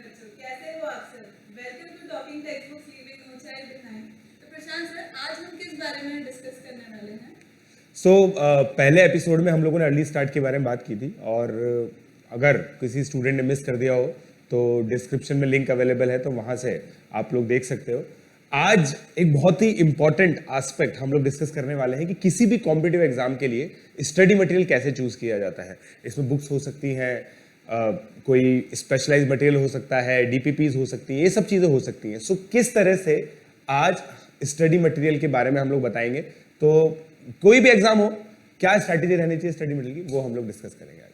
बच्चों, कैसे हो आप सब? Welcome to talking text books leaving no child behind. तो प्रशांत सर, आज हम किस बारे में डिस्कस करने वाले हैं? पहले एपिसोड में हम लोगों ने अर्ली स्टार्ट के बारे में बात की थी और अगर किसी स्टूडेंट ने मिस कर दिया हो तो डिस्क्रिप्शन में लिंक अवेलेबल है, तो वहाँ से आप लोग देख सकते हो। आज एक बहुत ही इंपॉर्टेंट एस्पेक्ट हम लोग डिस्कस करने वाले हैं कि किसी भी कॉम्पिटिटिव एग्जाम के लिए स्टडी मटेरियल कैसे चूज किया जाता है। इसमें बुक्स हो सकती हैं, कोई स्पेशलाइज मटेरियल हो सकता है, डीपीपीज हो सकती है, ये सब चीज़ें हो सकती हैं। सो किस तरह से आज स्टडी मटेरियल के बारे में हम लोग बताएंगे। तो कोई भी एग्जाम हो, क्या स्ट्रैटेजी रहनी चाहिए स्टडी मटेरियल की, वो हम लोग डिस्कस करेंगे आज।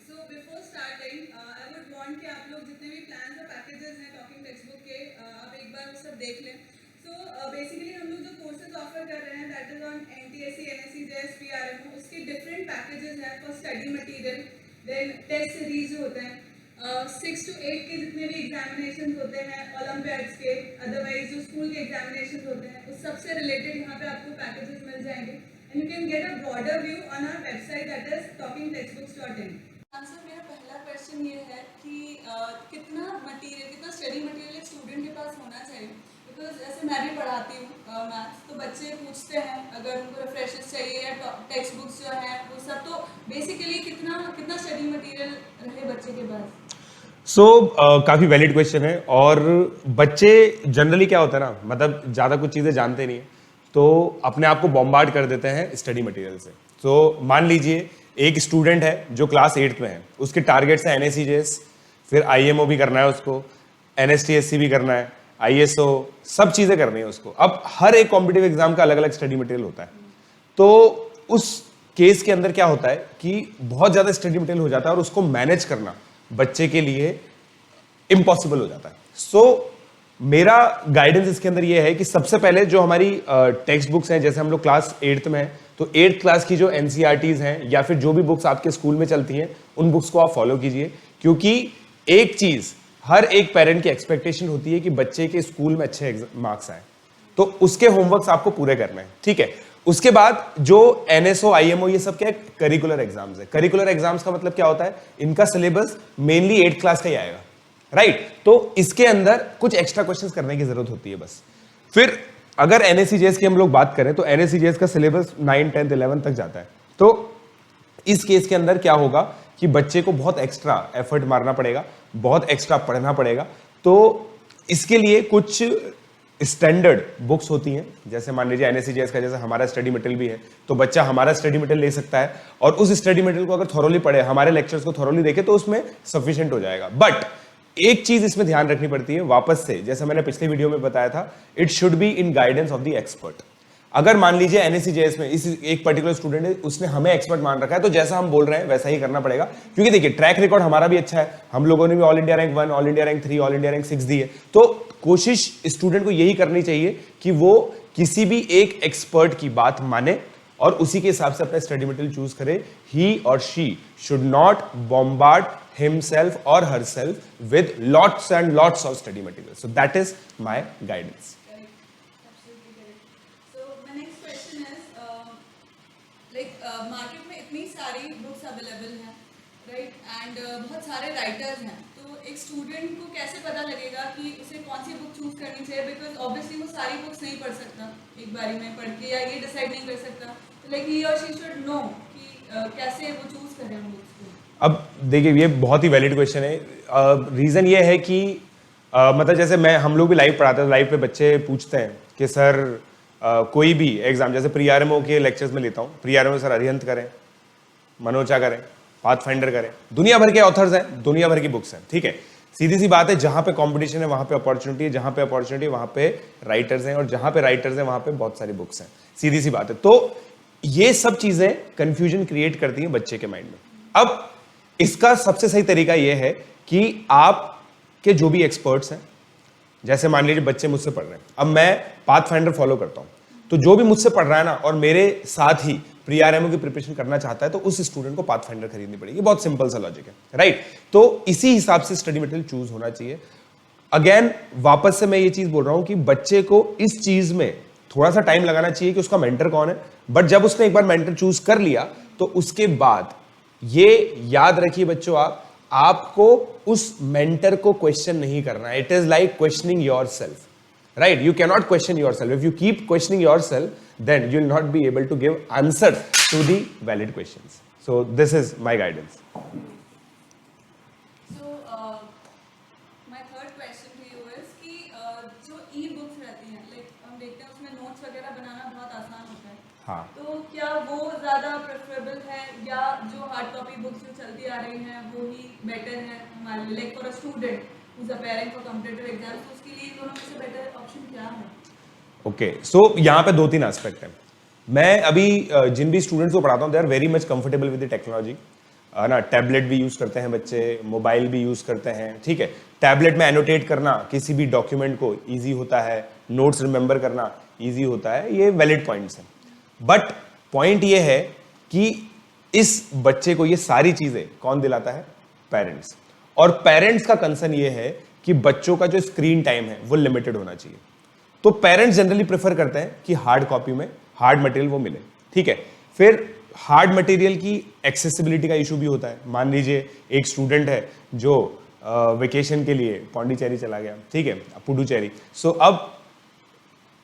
So before starting I would want कि आप लोग जितने भी प्लान्स और पैकेजेस हैं टॉकिंग टेक्स्ट बुक के, आप एक बार वो सब देख लें। सो बेसिकली हम लोग जो कोर्सेज ऑफर कर रहे हैं that is on NTSC, NSC, JS, PRMO, उसके डिफरेंट पैकेजेस हैं for study material. Then test series जो होते हैं 6 to 8 के जितने भी एग्जामिनेशन होते हैं ओलंपियाड्स के, अदरवाइज जो स्कूल के एग्जामिनेशन होते हैं उस सबसे रिलेटेड यहाँ पे आपको पैकेजेस मिल जाएंगे and you can get a broader view on our website that is talkingtextbooks.in। Answer मेरा पहला क्वेश्चन ये है कि कितना मटेरियल, कितना स्टडी मटेरियल एक स्टूडेंट के पास होना चाहिए। बिकॉज जैसे मैं भी पढ़ाती हूँ मैथ्स, तो बच्चे पूछते हैं अगर उनको रिफ्रेशर्स चाहिए या टेक्स्ट बुक्स जो हैं वो सब, तो बेसिकली कितना स्टडी मटेरियल रहे बच्चे के पास। काफी वैलिड क्वेश्चन है। और बच्चे जनरली क्या होता है ना, मतलब ज्यादा कुछ चीजें जानते नहीं है, तो अपने आप को बॉम्बार्ड कर देते हैं स्टडी मटेरियल से। तो मान लीजिए एक स्टूडेंट है जो क्लास 8th में है, उसके टारगेट्स है एनएससीजेएस, फिर आईएमओ भी करना है उसको, एनएसटीएससी भी करना है, आईएसओ, सब चीजें करनी है उसको। अब हर एक कॉम्पिटिटिव एग्जाम का अलग अलग स्टडी मटेरियल होता है। तो उस केस के अंदर क्या होता है कि बहुत ज्यादा स्टडी मटेरियल हो जाता है और उसको मैनेज करना बच्चे के लिए इम्पॉसिबल हो जाता है। सो मेरा गाइडेंस इसके अंदर ये है कि सबसे पहले जो हमारी टेक्स्ट बुक्स हैं, जैसे हम लोग क्लास 8th में हैं, तो 8th क्लास की जो एनसीईआरटीज हैं या फिर जो भी बुक्स आपके स्कूल में चलती हैं, उन बुक्स को आप फॉलो कीजिए। क्योंकि एक चीज हर एक पेरेंट की एक्सपेक्टेशन होती है कि बच्चे के स्कूल में अच्छे मार्क्स आए, तो उसके होमवर्क्स आपको पूरे करने हैं, ठीक है। उसके बाद जो एनएसओ, आईएमओ, ये सब क्या है, करिकुलर एग्जाम्स है। करिकुलर एग्जाम्स का मतलब क्या होता है, इनका सिलेबस मेनली 8th क्लास का ही आएगा, राइट। तो इसके अंदर कुछ एक्स्ट्रा क्वेश्चंस करने की जरूरत होती है बस। फिर अगर एनएससीजेएस की हम लोग बात करें तो एनएससीजेएस का सिलेबस 9, 10, 11 तक जाता है। तो इस केस के अंदर क्या होगा कि बच्चे को बहुत एक्स्ट्रा एफर्ट मारना पड़ेगा, बहुत एक्स्ट्रा पढ़ना पड़ेगा। तो इसके लिए कुछ स्टैंडर्ड बुक्स होती हैं, जैसे मान लीजिए एनएससीजेएस का जैसे हमारा स्टडी मटेरियल भी है, तो बच्चा हमारा स्टडी मटेरियल ले सकता है और उस स्टडी मटेरियल को अगर थॉरोली पढ़े, हमारे लेक्चर्स को थॉरोली देखे, तो उसमें सफिशिएंट हो जाएगा। बट एक चीज इसमें ध्यान रखनी पड़ती है वापस से, जैसे मैंने पिछले वीडियो में बताया था, it should be in guidance of the expert. अगर मान लीजिए एनएससीजेएस में इस एक पर्टिकुलर स्टूडेंट है, उसने हमें एक्सपर्ट मान रखा है, तो जैसा हम बोल रहे हैं वैसा ही करना पड़ेगा। क्योंकि देखिए ट्रैक रिकॉर्ड हमारा भी अच्छा है, हम लोगों ने भी all India rank 1, all India rank 3, all India rank 6 दी है। तो कोशिश स्टूडेंट को यही करनी चाहिए कि वो किसी भी एक एक्सपर्ट की बात माने और उसी के हिसाब से अपना स्टडी मटेरियल चूज करे। ही और she should not bombard himself or herself with lots and lots of study material. So that is my guidance. Correct. Absolutely correct. So my next question is market में इतनी सारी books available हैं, right? And बहुत सारे writers हैं, तो एक student को कैसे पता लगेगा कि उसे कौन सी book choose करनी चाहिए? Because obviously वो सारी books नहीं पढ़ सकता एक बारी में पढ़ के, या ये decide नहीं कर सकता। तो like he or she should know कि कैसे वो choose करें उन books को। अब देखिए ये बहुत ही वैलिड क्वेश्चन है। रीज़न ये है कि मतलब जैसे हम लोग भी लाइव पढ़ाते हैं, लाइव पे बच्चे पूछते हैं कि सर कोई भी एग्जाम, जैसे प्री आरएमओ के लेक्चर्स में लेता हूँ, प्री आरएमओ सर अरिहंत करें, मनोचा करें, पाथफाइंडर करें, दुनिया भर के ऑथर्स हैं, दुनिया भर की बुक्स हैं, ठीक है। सीधी सी बात है, जहाँ पे कंपटीशन है वहाँ पे अपॉर्चुनिटी है, जहाँ पे अपॉर्चुनिटी है वहाँ पे राइटर्स हैं, और जहाँ पे राइटर्स हैं वहाँ पे बहुत सारी बुक्स हैं, सीधी सी बात है। तो ये सब चीज़ें कन्फ्यूजन क्रिएट करती हैं बच्चे के माइंड में। अब इसका सबसे सही तरीका यह है कि आपके जो भी एक्सपर्ट्स हैं, जैसे मान लीजिए बच्चे मुझसे पढ़ रहे हैं, अब मैं पाथफाइंडर फॉलो करता हूं, तो जो भी मुझसे पढ़ रहा है ना और मेरे साथ ही प्री आरएमओ की प्रिपरेशन करना चाहता है, तो उस स्टूडेंट को पाथफाइंडर खरीदनी पड़ेगी। बहुत सिंपल सा लॉजिक है, राइट। तो इसी हिसाब से स्टडी मटेरियल चूज होना चाहिए। अगेन वापस से मैं ये चीज बोल रहा हूं कि बच्चे को इस चीज में थोड़ा सा टाइम लगाना चाहिए कि उसका मेंटर कौन है। बट जब उसने एक बार मेंटर चूज कर लिया, तो उसके बाद ये याद रखिए बच्चों, आप आपको उस मेंटर को क्वेश्चन नहीं करना है. It is like questioning your self, right? You cannot question yourself. If you keep questioning yourself, then you will not be able to give answer to the valid questions. So this is my guidance. So my third question to you is कि जो e-books रहती हैं, like हम देखते हैं उसमें notes वगैरह बनाना बहुत आसान होता है. हाँ. तो क्या वो ज़्यादा प्रेफरेबल है या जो हार्ड कॉपी बुक्स जो चलती आ रही हैं वो ही बेटर है हमारे लिए, like for a student who's preparing for competitive exams, तो उसके लिए दोनों में से बेटर ऑप्शन क्या है? ओके, सो यहाँ पे 2-3 एस्पेक्ट हैं. मैं अभी जिन भी स्टूडेंट्स को पढ़ाता हूँ they are very much comfortable with the technology. ना टैबलेट भी यूज करते हैं बच्चे, मोबाइल भी यूज करते हैं. ठीक है, टैबलेट में एनोटेट करना किसी भी डॉक्यूमेंट को ईजी होता है, नोट्स रिमेंबर करना ईजी होता है. ये वैलिड पॉइंट्स हैं. बट पॉइंट ये है कि इस बच्चे को ये सारी चीजें कौन दिलाता है? पेरेंट्स. और पेरेंट्स का कंसर्न ये है कि बच्चों का जो स्क्रीन टाइम है वो लिमिटेड होना चाहिए. तो पेरेंट्स जनरली प्रेफर करते हैं कि हार्ड कॉपी में हार्ड मटेरियल वो मिले. ठीक है, फिर हार्ड मटेरियल की एक्सेसिबिलिटी का इशू भी होता है. मान लीजिए एक स्टूडेंट है जो वेकेशन के लिए पौंडीचेरी चला गया, ठीक है, पुडुचेरी. सो अब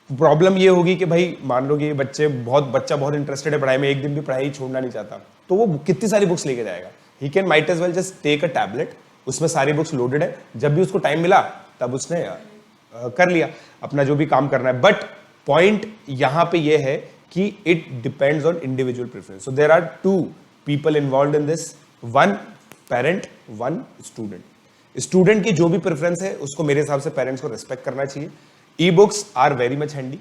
प्रॉब्लम ये होगी कि भाई मान लो कि बच्चा बहुत इंटरेस्टेड है पढ़ाई में, एक दिन भी पढ़ाई छोड़ना नहीं चाहता, तो वो कितनी सारी बुक्स लेके जाएगा? He can might as well just take a tablet, उसमें सारी बुक्स लोडेड है, जब भी उसको टाइम मिला तब उसने कर लिया अपना जो भी काम करना है. बट पॉइंट यहां पे ये है कि it depends on individual preference. So there are 2 people involved in this, 1 parent, 1 student. Student की जो भी प्रेफरेंस है उसको मेरे हिसाब से पेरेंट्स को रिस्पेक्ट करना चाहिए. E books are very much handy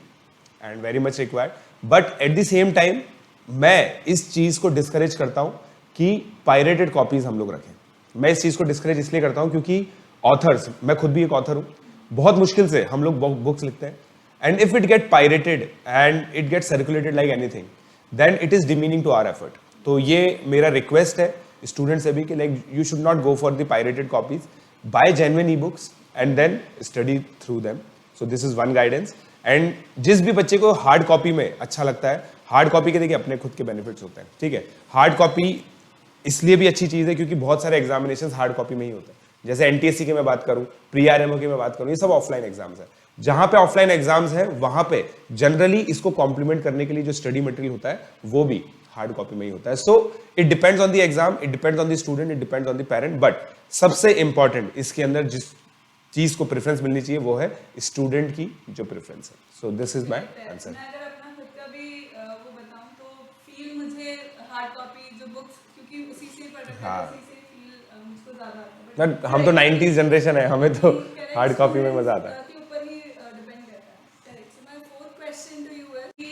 and very much required, but at the same time मैं इस चीज को डिस्करेज करता हूं कि पायरेटेड कॉपीज हम लोग रखें. मैं इस चीज को डिस्करेज इसलिए करता हूं क्योंकि ऑथर्स, मैं खुद भी एक ऑथर हूं, बहुत मुश्किल से हम लोग बुक्स लिखते हैं, and if it get pirated and it get circulated like anything, then it is demeaning to our effort. तो ये मेरा रिक्वेस्ट है स्टूडेंट से भी कि like you should not go for the pirated copies, buy genuine e books and then study through them. So this is one guidance. And जिस भी बच्चे को हार्ड कॉपी में अच्छा लगता है, हार्ड कॉपी के देखिए अपने खुद के बेनिफिट्स होते हैं. ठीक है, हार्ड कॉपी इसलिए भी अच्छी चीज है क्योंकि बहुत सारे एग्जामिनेशंस हार्ड कॉपी में ही होते हैं. जैसे एनटीएससी की मैं बात करूं, प्री आरएमओ की मैं बात करूं, ये सब ऑफलाइन एग्जाम्स है. जहां पे ऑफलाइन एग्जाम्स है वहां पे जनरली इसको कॉम्प्लीमेंट करने के लिए जो स्टडी मटेरियल होता है वो भी हार्ड कॉपी में ही होता है. So it depends on the exam, it depends on the student, it depends on the parent. But सबसे इंपॉर्टेंट इसके अंदर जिस चीज को प्रेफरेंस मिलनी चाहिए वो है स्टूडेंट की जो प्रेफरेंस है. सो दिस इज माय आंसर. मैं अगर अपना खुद का भी वो बताऊं तो फील मुझे हार्ड कॉपी जो बुक्स, क्योंकि उसी से पढ़ रखा है, उसी से फील मुझको ज्यादा आता है. बट हम तो 90s जनरेशन है, हमें तो हार्ड कॉपी में मजा आता है. के ऊपर ही डिपेंड करता है. Correct. So my fourth question to you है कि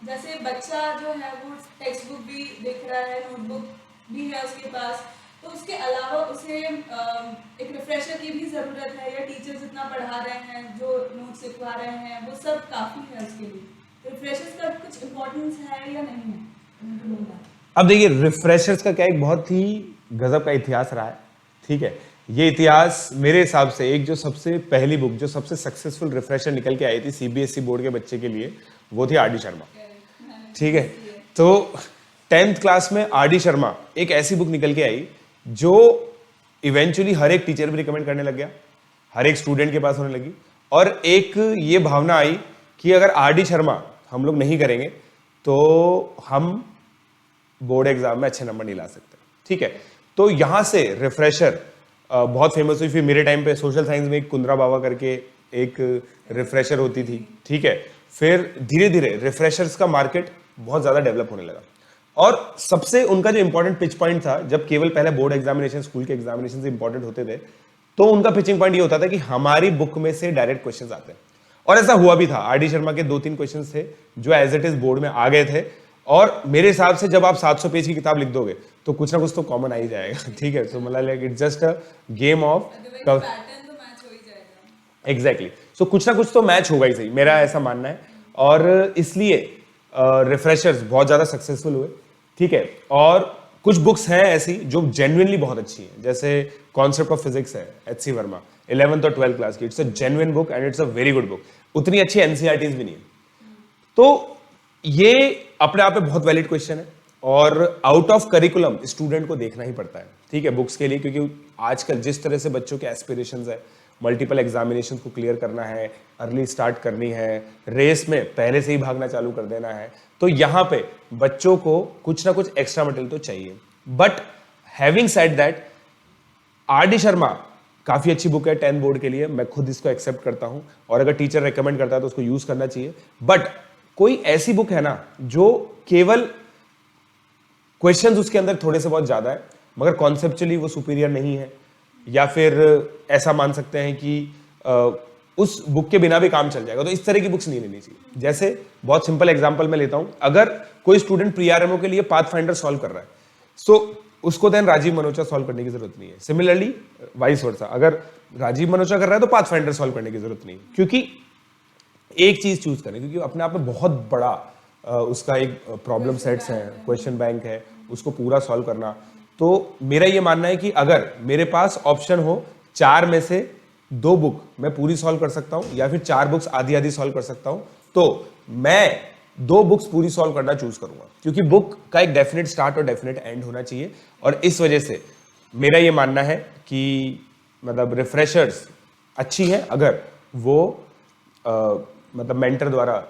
जैसे बच्चा जो है वो टेक्स्ट बुक भी देख रहा है, नोटबुक भी है उसके पास, तो उसके अलावा उसे एक रिफ्रेशर की भी ज़रूरत है, या टीचर जितना पढ़ा रहे हैं, जो नोट्स लिखवा रहे हैं, वो सब काफ़ी है उसके लिए. रिफ्रेशर्स का कुछ इम्पोर्टेंस है या नहीं है? अब देखिए रिफ्रेशर्स का क्या एक बहुत ही गजब का इतिहास रहा है. ठीक है, ये इतिहास मेरे हिसाब से एक जो सबसे पहली बुक जो सबसे सक्सेसफुल रिफ्रेशर निकल के आई थी सीबीएसई बोर्ड के बच्चे के लिए, वो थी आर डी शर्मा. ठीक है, तो 10th क्लास में आर डी शर्मा एक ऐसी बुक निकल के आई जो इवेंचुअली हर एक टीचर भी रिकमेंड करने लग गया, हर एक स्टूडेंट के पास होने लगी, और एक ये भावना आई कि अगर आर डी शर्मा हम लोग नहीं करेंगे तो हम बोर्ड एग्जाम में अच्छे नंबर नहीं ला सकते. ठीक है, तो यहां से रिफ्रेशर बहुत फेमस हुई. फिर मेरे टाइम पे सोशल साइंस में एक कुंद्रा बाबा करके एक रिफ्रेशर होती थी. ठीक है, फिर धीरे धीरे रिफ्रेशर्स का मार्केट बहुत ज्यादा डेवलप होने लगा, और सबसे उनका जो इंपॉर्टेंट पिच पॉइंट था, जब केवल पहले बोर्ड एग्जामिनेशन, स्कूल के एग्जामिनेशन इंपॉर्टेंट होते थे, तो उनका पिचिंग पॉइंट ये होता था कि हमारी बुक में से डायरेक्ट क्वेश्चंस आते हैं. और ऐसा हुआ भी था. आर डी शर्मा के 2-3 क्वेश्चंस थे जो एज इट इज बोर्ड में आ गए थे, और मेरे हिसाब से जब आप 700 पेज की किताब लिख दोगे तो कुछ ना कुछ तो कॉमन आ ही जाएगा. ठीक है, सो मतलब like it's just a game of exactly. So कुछ ना कुछ तो मैच होगा ही सही, मेरा ऐसा मानना है. और इसलिए रिफ्रेशर्स बहुत ज्यादा सक्सेसफुल हुए. ठीक है, और कुछ बुक्स हैं ऐसी जो जेन्युइनली बहुत अच्छी हैं, जैसे कॉन्सेप्ट ऑफ फिजिक्स है एच.सी. वर्मा 11th और 12th क्लास की. It's a genuine book and it's a very good book. उतनी अच्छी एनसीईआरटीज भी नहीं है. तो ये अपने आप में बहुत वैलिड क्वेश्चन है और आउट ऑफ करिकुलम स्टूडेंट को देखना ही पड़ता है, ठीक है, बुक्स के लिए, क्योंकि आजकल जिस तरह से बच्चों के एस्पिरेशंस है, मल्टीपल एग्जामिनेशन को क्लियर करना है, अर्ली स्टार्ट करनी है, रेस में पहले से ही भागना चालू कर देना है, तो यहाँ पे बच्चों को कुछ ना कुछ एक्स्ट्रा मटेरियल तो चाहिए। But having said that, RD. Sharma काफ़ी अच्छी बुक है 10th बोर्ड के लिए, मैं खुद इसको एक्सेप्ट करता हूँ, और अगर टीचर रेकमेंड करता है तो उसको यूज़ करना चाहिए। बट कोई ऐसी बुक है ना जो केवल क्वेश्चंस उसके अंदर थोड़े से बहुत ज़्यादा है, मगर कॉन्सेप्चुअली वो सुपीरियर नहीं है, या फिर ऐसा मान सकते हैं कि उस बुक के बिना भी काम चल जाएगा, तो इस तरह की बुक्स नहीं लेनी चाहिए। जैसे बहुत सिंपल एग्जांपल मैं लेता हूं, अगर कोई स्टूडेंट प्री आरएमओ के लिए पाथफाइंडर सॉल्व कर रहा है, सो उसको देन राजीव मनोचा सॉल्व करने की जरूरत नहीं है। सिमिलरली वाइस वर्सा, अगर राजीव मनोचा कर रहा है तो पाथफाइंडर सॉल्व करने की जरूरत नहीं है, क्योंकि एक चीज चूज करें, क्योंकि अपने आप में बहुत बड़ा उसका एक प्रॉब्लम सेट्स है, क्वेश्चन बैंक है, उसको पूरा सॉल्व करना। तो मेरा ये मानना है कि अगर मेरे पास ऑप्शन हो 4 में से 2 बुक मैं पूरी सॉल्व कर सकता हूं, या फिर 4 बुक्स आधी आधी सॉल्व कर सकता हूं, तो मैं 2 बुक्स पूरी सॉल्व करना चूज करूंगा, क्योंकि बुक का एक डेफिनेट स्टार्ट और डेफिनेट एंड होना चाहिए। और इस वजह से मेरा ये मानना है कि मतलब रिफ्रेशर्स अच्छी है अगर वो मतलब मेंटर द्वारा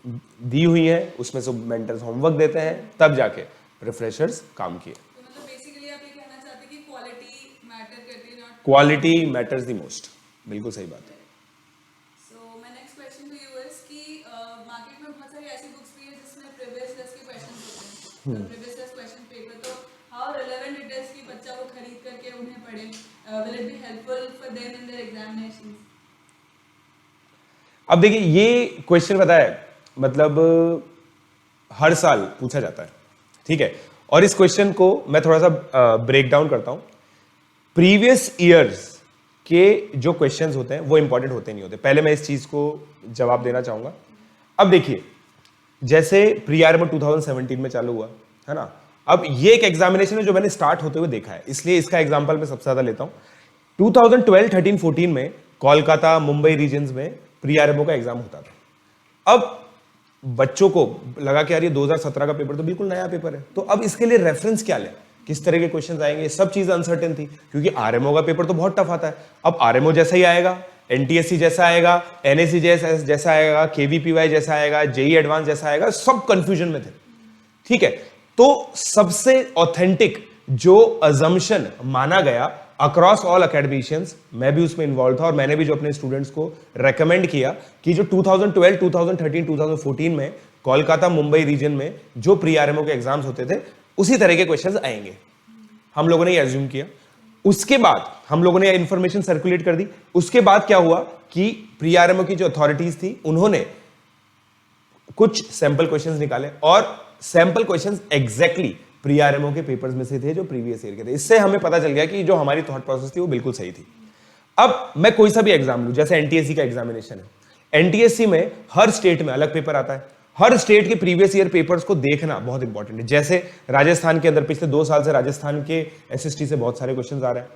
दी हुई है, उसमें से मेंटर्स होमवर्क देते हैं, तब जाके रिफ्रेशर्स काम किए। तो मतलब बेसिकली आप ये कहना चाहते हैं कि क्वालिटी मैटर करती है, not quality matters the most, बिल्कुल सही बात है। So my next question to you is कि मार्केट में बहुत सारी ऐसी बुक्स भी है जिसमें प्रीवियस ईयर्स के क्वेश्चंस होते हैं, प्रीवियस ईयर्स क्वेश्चन पेपर, तो हाउ रिलेवेंट इट इज कि बच्चा वो खरीद करके उन्हें पढ़े, will it be helpful for them in their examinations? अब देखिए, ये क्वेश्चन पता है मतलब हर साल पूछा जाता है, ठीक है, और इस क्वेश्चन को मैं थोड़ा सा ब्रेक डाउन करता हूं। प्रीवियस ईयर्स के जो क्वेश्चंस होते हैं वो इंपॉर्टेंट होते नहीं होते, पहले मैं इस चीज को जवाब देना चाहूंगा। अब देखिए, जैसे प्री आरएमओ 2017 में चालू हुआ है ना, अब ये एक एग्जामिनेशन है जो मैंने स्टार्ट होते हुए देखा है, इसलिए इसका एग्जांपल मैं सबसे ज्यादा लेता हूं। 2012, 13, 14 में कोलकाता, मुंबई रीजन्स में प्री आरएमओ का एग्जाम होता था। अब बच्चों को लगा कि यार ये 2017 का पेपर तो बिल्कुल नया पेपर है, तो अब इसके लिए रेफरेंस क्या लें, किस तरह के क्वेश्चंस आएंगे, सब चीजें अनसर्टेन थी, क्योंकि आरएमओ का पेपर तो बहुत टफ आता है। अब आरएमओ जैसा ही आएगा, एनटीएससी जैसा आएगा, एनएससी जैसा आएगा, केवीपीवाई जैसा आएगा, जेई एडवांस जैसा आएगा, सब कंफ्यूजन में थे, ठीक है। तो सबसे ऑथेंटिक जो अजम्पशन माना गया अक्रॉस ऑल अकेडमिशियंस, मैं भी उसमें इन्वॉल्व था, और मैंने भी जो अपने स्टूडेंट्स को रेकमेंड किया कि जो 2012, 2013, 2014 में कोलकाता, मुंबई रीजन में जो प्री आरएमओ के एग्जाम्स होते थे, उसी तरह के क्वेश्चंस आएंगे, हम लोगों ने ये अज्यूम किया। उसके बाद हम लोगों ने इंफॉर्मेशन सर्कुलेट कर दी। उसके बाद क्या हुआ कि प्री आरएमओ की जो अथॉरिटीज थी उन्होंने कुछ सैंपल क्वेश्चंस निकाले, और sample questions exactly pre RMO के पेपर्स में से थे जो प्रीवियस ईयर के थे। इससे हमें पता चल गया कि जो हमारी थॉट प्रोसेस थी वो बिल्कुल सही थी। अब मैं कोई सा भी एग्जाम लूं, जैसे एनटीएससी का एग्जामिनेशन है, एनटीएससी में हर स्टेट में अलग पेपर आता है, हर स्टेट के प्रीवियस ईयर पेपर्स को देखना बहुत इंपॉर्टेंट है। जैसे राजस्थान के अंदर पिछले 2 साल से राजस्थान के एसएसटी से बहुत सारे क्वेश्चंस आ रहे हैं,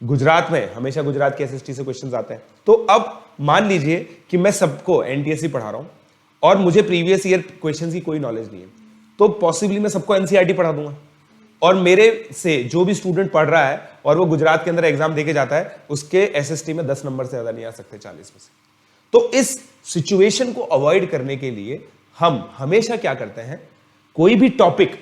गुजरात में हमेशा गुजरात के एसएसटी से क्वेश्चंस आते हैं। तो अब मान लीजिए कि मैं सबको एनटीएससी पढ़ा रहा हूं और मुझे प्रीवियस ईयर क्वेश्चंस की कोई नॉलेज नहीं है, तो पॉसिबली मैं सबको एनसीईआरटी पढ़ा दूंगा, और मेरे से जो भी स्टूडेंट पढ़ रहा है और वो गुजरात के अंदर एग्जाम देके जाता है, उसके एसएसटी में 10 नंबर से ज्यादा नहीं आ सकते 40 में से। तो इस सिचुएशन को अवॉइड करने के लिए हम हमेशा क्या करते हैं, कोई भी टॉपिक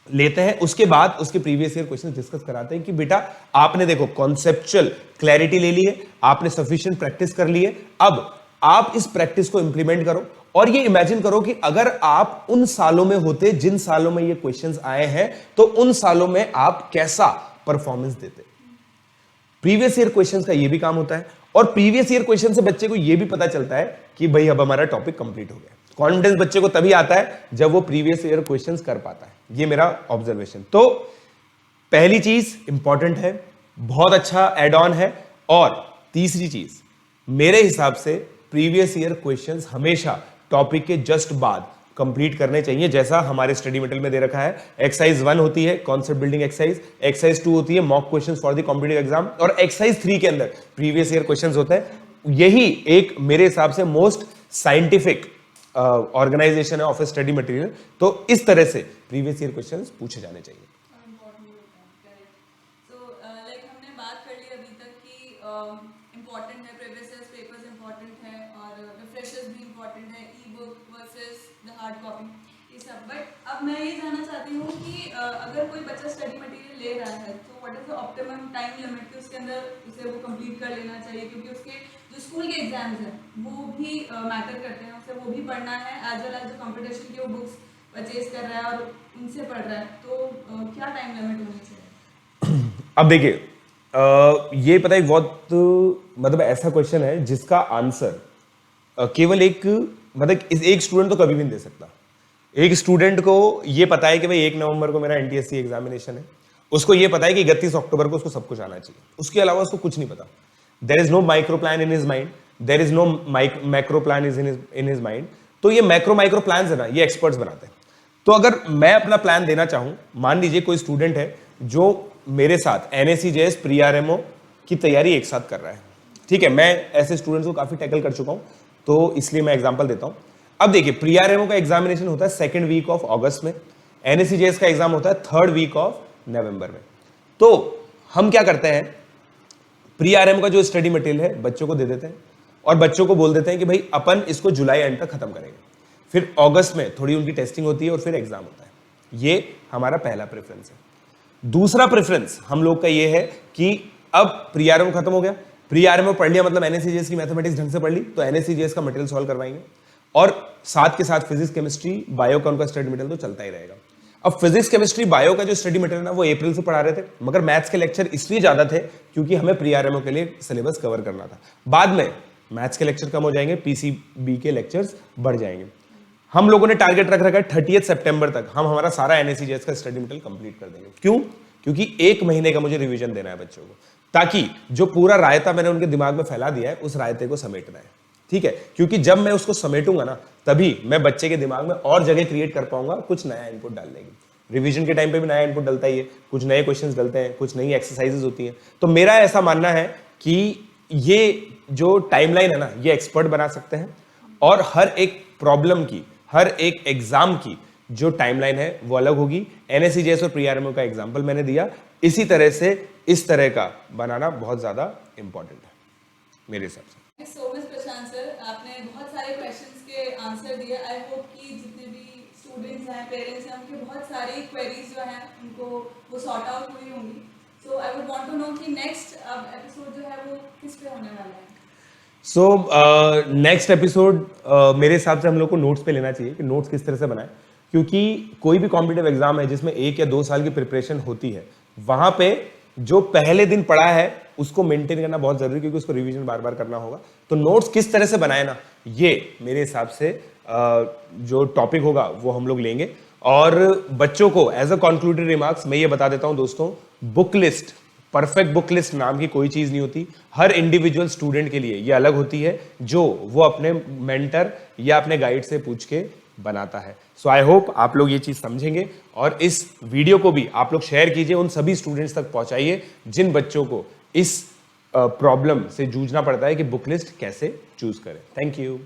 लेते हैं, उसके बाद उसके प्रीवियस ईयर क्वेश्चन डिस्कस कराते हैं कि बेटा आपने देखो कॉन्सेप्चुअल क्लैरिटी ले ली है, आपने सफिशिएंट प्रैक्टिस कर ली है, अब आप इस प्रैक्टिस को इंप्लीमेंट करो। और ये इमेजिन करो कि अगर आप उन सालों में होते जिन सालों में ये क्वेश्चंस आए हैं, तो उन सालों में आप कैसा परफॉर्मेंस देते। प्रीवियस ईयर क्वेश्चंस का ये भी काम होता है, और प्रीवियस ईयर क्वेश्चन से बच्चे को ये भी पता चलता है कि भाई अब हमारा टॉपिक कंप्लीट हो गया। कॉन्फिडेंस बच्चे को तभी आता है जब वो प्रीवियस ईयर क्वेश्चंस कर पाता है, ये मेरा ऑब्जर्वेशन। तो पहली चीज इंपॉर्टेंट है, बहुत अच्छा एड ऑन है, और तीसरी चीज मेरे हिसाब से प्रीवियस ईयर क्वेश्चंस हमेशा टॉपिक के जस्ट बाद कंप्लीट करने चाहिए, जैसा हमारे स्टडी मटेरियल में दे रखा है। एक्सरसाइज 1 होती है कॉन्सेप्ट बिल्डिंग एक्सरसाइज, एक्सरसाइज 2 होती है mock questions for the competitive exam, और एक्सरसाइज 3 के अंदर प्रीवियस ईयर क्वेश्चंस होते हैं। यही एक मेरे हिसाब से मोस्ट साइंटिफिक ऑर्गेनाइजेशन है ऑफ स्टडी मटेरियल, तो इस तरह से प्रीवियस ईयर क्वेश्चंस पूछे जाने चाहिए। लाइक हमने बात कर ली अभी तक कि इम्पोर्टेंट है, प्रीवियस ईयर पेपर्स इम्पोर्टेंट है और रिफ्रेशर्स भी इम्पोर्टेंट है, ई book versus the hard copy, ये सब। बट अब मैं ये जानना चाहती हूँ कि अगर कोई बच्चा स्टडी मटेरियल ले रहा है तो what is the optimum time limit कि उसके अंदर उसे वो कंप्लीट कर लेना चाहिए, क्योंकि उसके जो स्कूल के एग्जाम्स हैं वो भी मैटर करते हैं, उसे वो भी पढ़ना है एज वेल एज जो कंपटीशन की वो बुक्स परचेज कर रहा है और उनसे पढ़ रहा है, तो क्या टाइम लिमिट होनी चाहिए? अब देखिए, ये पता है बहुत मतलब ऐसा क्वेश्चन है जिसका आंसर केवल एक मतलब एक स्टूडेंट तो कभी भी नहीं दे सकता। एक स्टूडेंट को ये पता है कि भाई 1 नवंबर को मेरा एनटीएससी एग्जामिनेशन है, उसको ये पता है कि 31 अक्टूबर को उसको सब कुछ आना चाहिए, उसके अलावा उसको कुछ नहीं पता। There is no micro plan in his mind, there is no macro plan is in his mind. तो ये माइक्रो प्लान है ना, ये एक्सपर्ट्स बनाते हैं। तो अगर मैं अपना प्लान देना चाहूं, मान लीजिए कोई स्टूडेंट है जो मेरे साथ NSCJS प्री RMO की तैयारी एक साथ कर रहा है, ठीक है, मैं ऐसे स्टूडेंट्स को काफी टैकल कर चुका हूं, तो इसलिए मैं एग्जांपल देता हूं। अब देखिए, प्री RMO का एग्जामिनेशन होता है 2nd वीक ऑफ अगस्त में, NSCJS का एग्जाम होता है 3rd वीक ऑफ नवंबर में। तो हम क्या करते हैं, प्री RMO का जो स्टडी मटेरियल है बच्चों को दे देते हैं और बच्चों को बोल देते हैं कि भाई अपन इसको जुलाई एंड तक खत्म करेंगे, फिर अगस्त में थोड़ी उनकी टेस्टिंग होती है और फिर एग्जाम होता है। ये हमारा पहला प्रेफरेंस है। दूसरा प्रेफरेंस हम लोग का ये है कि अब प्री RMO खत्म हो गया, प्री RMO पढ़ लिया, मतलब NSCJS की मैथमेटिक्स ढंग से पढ़ ली, तो NSCJS का मटेरियल सॉल्व करवाएंगे और साथ के साथ फिजिक्स केमिस्ट्री बायो का उनका स्टडी मटेरियल तो चलता ही रहेगा। अब फिजिक्स केमिस्ट्री बायो का जो स्टडी मटेरियल ना वो अप्रैल से पढ़ा रहे थे, मगर मैथ्स के लेक्चर इसलिए ज्यादा थे क्योंकि हमें प्री RMO के लिए सिलेबस कवर करना था। बाद में मैथ्स के लेक्चर कम हो जाएंगे, PCB के लेक्चर्स बढ़ जाएंगे। हम लोगों ने टारगेट रख रखा है 30 सितंबर तक हम हमारा सारा NSCJS का स्टडी मटेरियल कंप्लीट कर देंगे। क्यों? क्योंकि 1 महीने का मुझे रिवीजन देना है बच्चों को, ताकि जो पूरा रायता मैंने उनके दिमाग में फैला दिया है उस रायते को समेटना है, ठीक है। क्योंकि जब मैं उसको समेटूंगा ना, तभी मैं बच्चे के दिमाग में और जगह क्रिएट कर पाऊंगा कुछ नया इनपुट डालने की। रिवीजन के टाइम पे भी नया इनपुट डलता ही है, कुछ नए क्वेश्चंस डलते हैं, कुछ नई एक्सरसाइजेस होती हैं। तो मेरा ऐसा मानना है कि ये जो टाइमलाइन है ना, ये एक्सपर्ट बना सकते हैं और हर एक प्रॉब्लम की, हर एक एग्जाम की जो टाइमलाइन है वो अलग होगी। NSCJS और प्री RMO का एग्जांपल मैंने दिया, इसी तरह से इस तरह का बनाना बहुत ज्यादा इंपॉर्टेंट है मेरे हिसाब से। सो मच प्रशांत सर, आपने बहुत सारे क्वेश्चंस के आंसर दिए। आई होप कि जितने भी स्टूडेंट्स हैं, पेरेंट्स हैं, उनके बहुत सारी क्वेरीज जो हैं उनको वो सॉर्ट आउट हुई होंगी। So I would want to know कि नेक्स्ट अब एपिसोड जो है वो किस पे होने वाला है? सो नेक्स्ट एपिसोड मेरे हिसाब से हम लोग को नोट्स पे लेना चाहिए कि नोट्स किस तरह से बनाएं, क्योंकि कोई भी कॉम्पिटिटिव एग्जाम है जिसमें 1 या 2 साल की प्रिपरेशन होती है, वहां पे जो पहले दिन पढ़ा है उसको मेंटेन करना बहुत जरूरी है, क्योंकि उसको रिवीजन बार बार करना होगा। तो नोट्स किस तरह से बनाए ना, ये मेरे हिसाब से जो टॉपिक होगा वो हम लोग लेंगे। और बच्चों को एज अ कंक्लूडेड रिमार्क्स मैं ये बता देता हूं दोस्तों, book list, perfect book list नाम की कोई चीज नहीं होती। हर इंडिविजुअल स्टूडेंट के लिए ये अलग होती है, जो वो अपने मेंटर या अपने गाइड से पूछ के बनाता है। सो आई होप आप लोग ये चीज समझेंगे और इस वीडियो को भी आप लोग शेयर कीजिए, उन सभी स्टूडेंट्स तक पहुंचाइए जिन बच्चों को इस प्रॉब्लम से जूझना पड़ता है कि बुक लिस्ट कैसे चूज करें। Thank you.